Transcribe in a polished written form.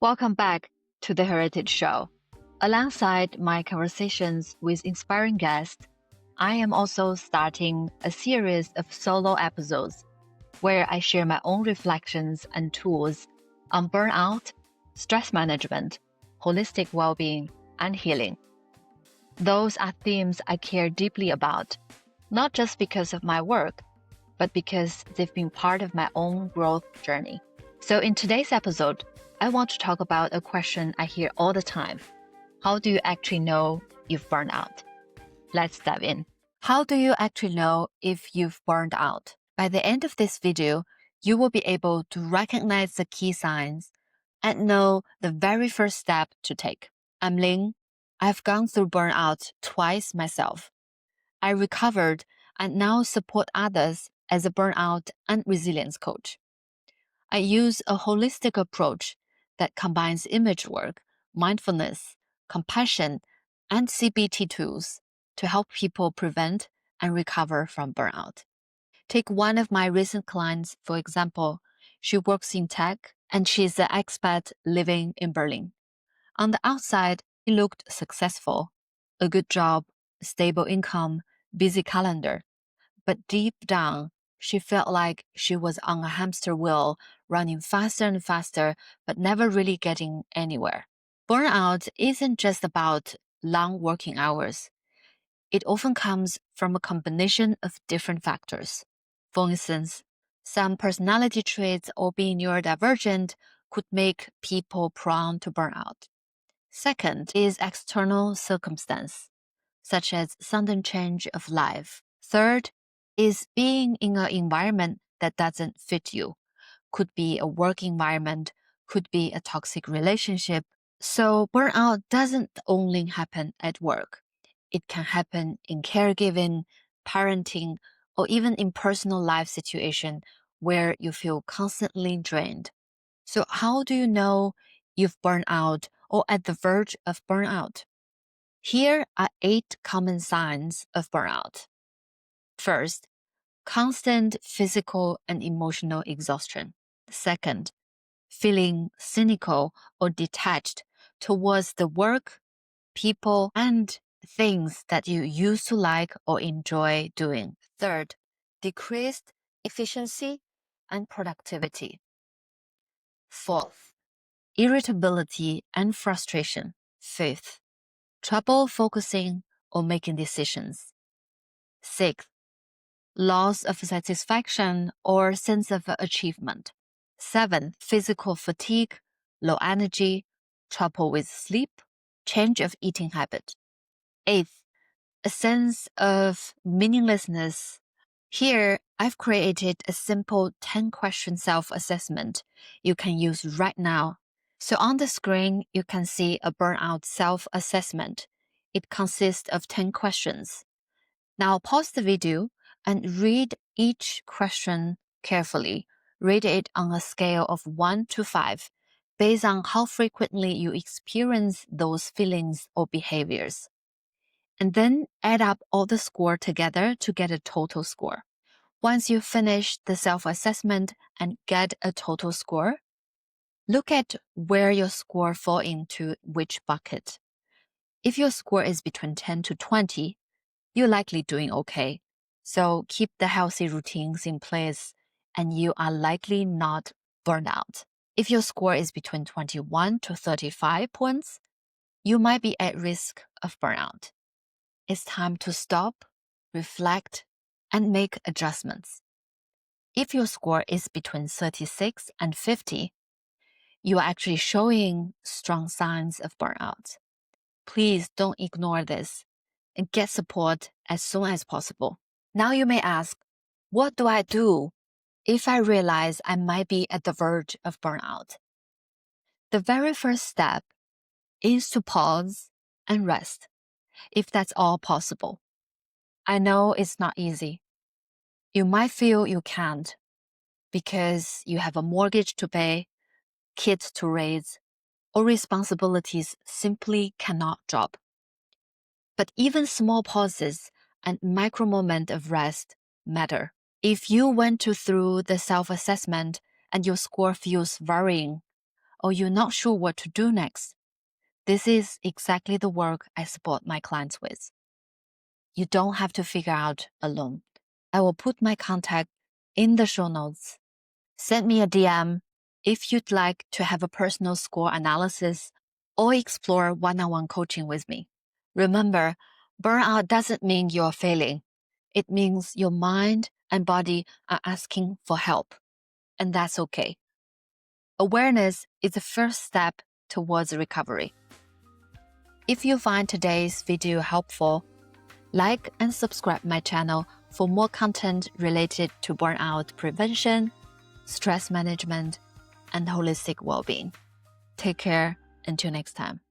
Welcome back to the Heritage Show. Alongside my conversations with inspiring guests, I am also starting a series of solo episodes where I share my own reflections and tools on burnout, stress management, holistic well-being, and healing. Those are themes I care deeply about, not just because of my work, but because they've been part of my own growth journey. So in today's episode, I want to talk about a question I hear all the time. How do you actually know you've burned out? Let's dive in. How do you actually know if you've burned out? By the end of this video, you will be able to recognize the key signs and know the very first step to take. I'm Ling. I've gone through burnout twice myself. I recovered and now support others as a burnout and resilience coach. I use a holistic approach that combines image work, mindfulness, compassion, and CBT tools to help people prevent and recover from burnout. Take one of my recent clients, for example. She works in tech and she's an expat living in Berlin. On the outside, she looked successful, a good job, stable income, busy calendar. But deep down, she felt like she was on a hamster wheel, running faster and faster, but never really getting anywhere. Burnout isn't just about long working hours. It often comes from a combination of different factors. For instance, some personality traits or being neurodivergent could make people prone to burnout. Second is external circumstance, such as sudden change of life. Third is being in an environment that doesn't fit you. Could be a work environment, could be a toxic relationship. So burnout doesn't only happen at work. It can happen in caregiving, parenting, or even in personal life situation where you feel constantly drained. So how do you know you've burned out or at the verge of burnout? Here are 8 common signs of burnout. First, constant physical and emotional exhaustion. Second, feeling cynical or detached towards the work, people, and things that you used to like or enjoy doing. Third, decreased efficiency and productivity. Fourth, irritability and frustration. Fifth, trouble focusing or making decisions. Sixth, loss of satisfaction or sense of achievement. Seventh, physical fatigue, low energy, trouble with sleep, change of eating habit. Eighth, a sense of meaninglessness. Here, I've created a simple 10-question self-assessment you can use right now. So on the screen, you can see a burnout self-assessment. It consists of 10 questions. Now pause the video and read each question carefully. Rate it on a scale of 1 to 5, based on how frequently you experience those feelings or behaviors. And then add up all the score together to get a total score. Once you finish the self-assessment and get a total score, look at where your score fall into which bucket. If your score is between 10 to 20, you're likely doing okay. So keep the healthy routines in place and you are likely not burned out. If your score is between 21 to 35 points, you might be at risk of burnout. It's time to stop, reflect, and make adjustments. If your score is between 36 and 50, you are actually showing strong signs of burnout. Please don't ignore this and get support as soon as possible. Now you may ask, what do I do if I realize I might be at the verge of burnout? The very first step is to pause and rest, if that's all possible. I know it's not easy. You might feel you can't because you have a mortgage to pay, kids to raise, or responsibilities simply cannot drop. But even small pauses and micro moments of rest matter. If you went through the self-assessment and your score feels varying, or you're not sure what to do next, this is exactly the work I support my clients with. You don't have to figure out alone. I will put my contact in the show notes. Send me a DM if you'd like to have a personal score analysis or explore one-on-one coaching with me. Remember, burnout doesn't mean you're failing. It means your mind and body are asking for help, and that's okay. Awareness is the first step towards recovery. If you find today's video helpful, like and subscribe my channel for more content related to burnout prevention, stress management, and holistic well-being. Take care until next time.